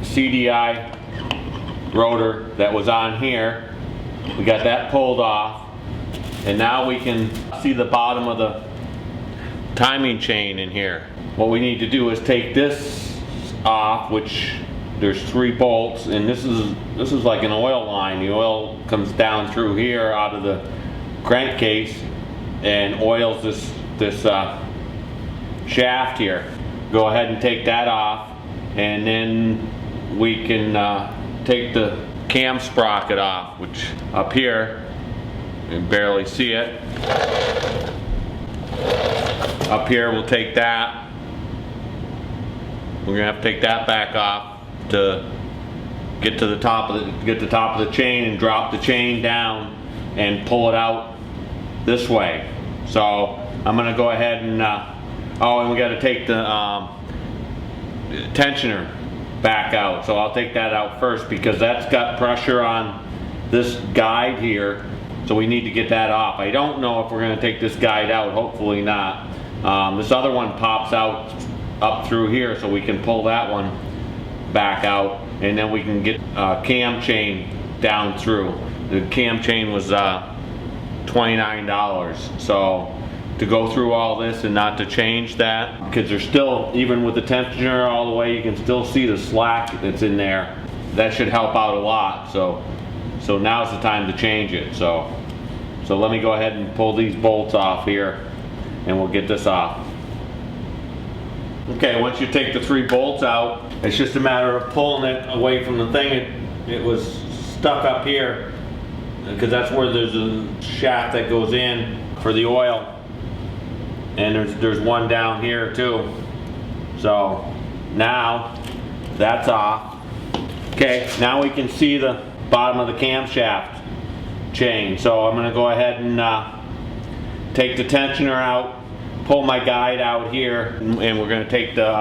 CDI rotor that was on here. We got that pulled off, and now we can see the bottom of the timing chain in here. What we need to do is take this off, which there's 3 bolts, and this is like an oil line. The oil comes down through here out of the crankcase and oils this shaft here. Go ahead and take that off, and then we can take the cam sprocket off, which up here you can barely see it. Up here we'll take that. We're gonna have to take that back off to get to the top of the chain and drop the chain down and pull it out this way. So I'm gonna go ahead and oh, and we got to take the tensioner back out. So I'll take that out first because that's got pressure on this guide here. So we need to get that off. I don't know if we're going to take this guide out. Hopefully not. This other one pops out up through here, so we can pull that one back out, and then we can get cam chain down through. The cam chain was $29. So to go through all this and not to change that, because there's still, even with the tensioner all the way, you can still see the slack that's in there. That should help out a lot. So now's the time to change it. So let me go ahead and pull these bolts off here, and we'll get this off. Okay, once you take the 3 bolts out, it's just a matter of pulling it away from the thing. It was stuck up here because that's where there's a shaft that goes in for the oil. And there's one down here too. So now that's off. Okay, now we can see the bottom of the camshaft chain. So I'm going to go ahead and take the tensioner out, pull my guide out here, and we're going to take the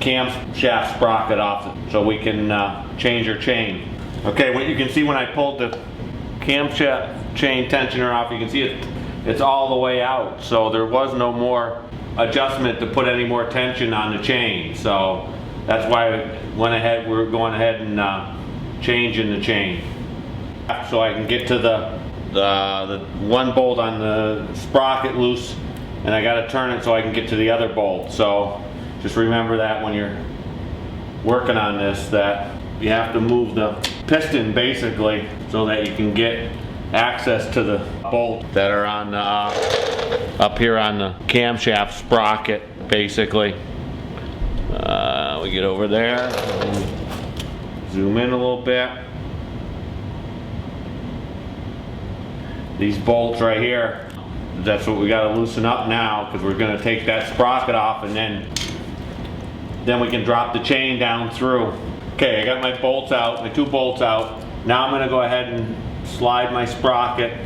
camshaft sprocket off so we can change our chain. Okay, what you can see when I pulled the camshaft chain tensioner off, you can see it's all the way out, so there was no more adjustment to put any more tension on the chain. So that's why we're going ahead and changing the chain. So I can get to the one bolt on the sprocket loose, and I got to turn it so I can get to the other bolt. So just remember that when you're working on this, that you have to move the piston basically so that you can get access to the bolts that are on up here on the camshaft sprocket basically. We get over there, zoom in a little bit. These bolts right here, that's what we got to loosen up now, because we're going to take that sprocket off, and then we can drop the chain down through. Okay, I got my bolts out, my 2 bolts out. Now I'm going to go ahead and slide my sprocket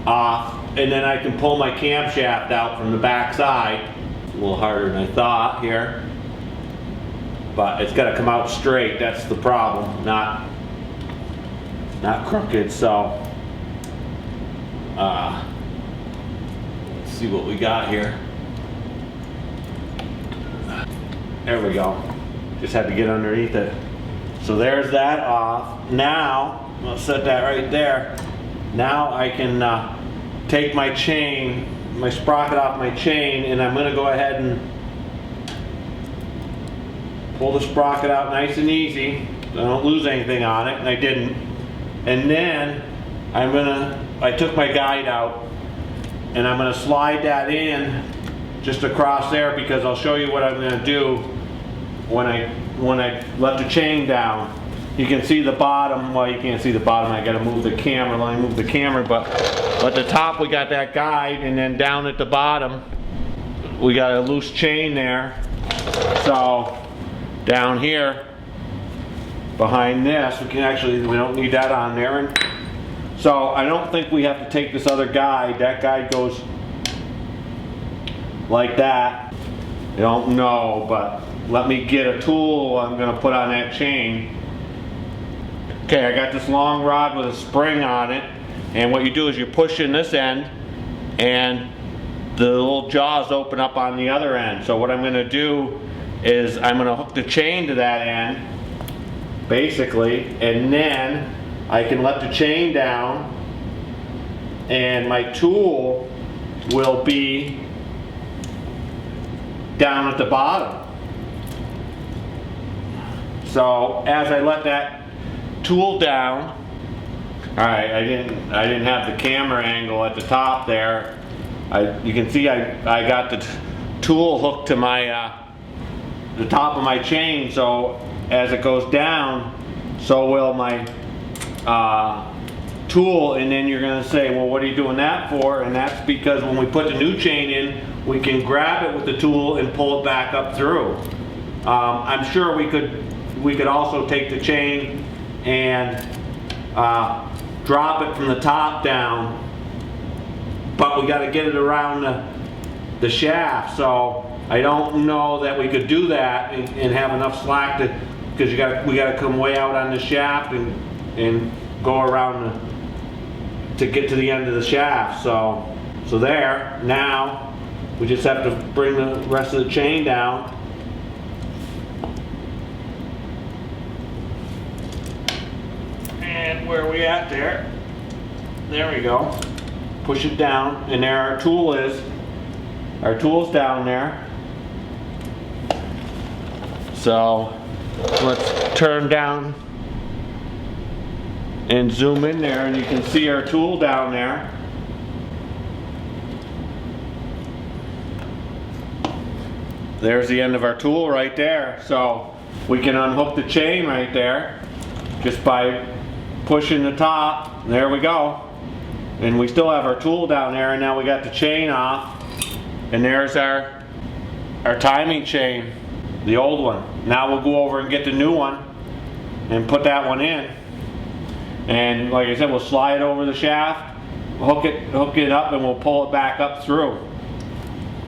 off, and then I can pull my camshaft out from the back side. A little harder than I thought here, but it's got to come out straight. That's the problem, not crooked. So let's see what we got here. There we go. Just had to get underneath it. So there's that off. Now I'll set that right there. Now I can take my chain, my sprocket off my chain, and I'm going to go ahead and pull the sprocket out nice and easy so I don't lose anything on it, and I didn't. And then I took my guide out, and I'm going to slide that in just across there, because I'll show you what I'm going to do when I let the chain down. You can see the bottom. Well, you can't see the bottom. I got to move the camera. Let me move the camera. But at the top we got that guide, and then down at the bottom we got a loose chain there. So down here behind this, we don't need that on there. And so I don't think we have to take this other guide. That guide goes like that. I don't know, but let me get a tool I'm going to put on that chain. Okay, I got this long rod with a spring on it, and what you do is you push in this end, and the little jaws open up on the other end. So what I'm going to do is I'm going to hook the chain to that end, basically, and then I can let the chain down and my tool will be down at the bottom. So as I let that tool down, all right, I didn't have the camera angle at the top there. You can see I got the tool hooked to my the top of my chain, so as it goes down, so will my tool. And then you're going to say, well, what are you doing that for? And that's because when we put the new chain in, we can grab it with the tool and pull it back up through. I'm sure we could also take the chain and drop it from the top down, but we got to get it around the shaft. So I don't know that we could do that and have enough slack because we got to come way out on the shaft and go around to get to the end of the shaft. So there, now we just have to bring the rest of the chain down. And where are we at there? There we go. Push it down, and there our tool is. Our tool's down there. So let's turn down and zoom in there, and you can see our tool down there. There's the end of our tool right there. So we can unhook the chain right there just by pushing the top. There we go. And we still have our tool down there, and now we got the chain off. And there's our timing chain, the old one. Now we'll go over and get the new one and put that one in. And like I said, we'll slide it over the shaft, hook it up, and we'll pull it back up through.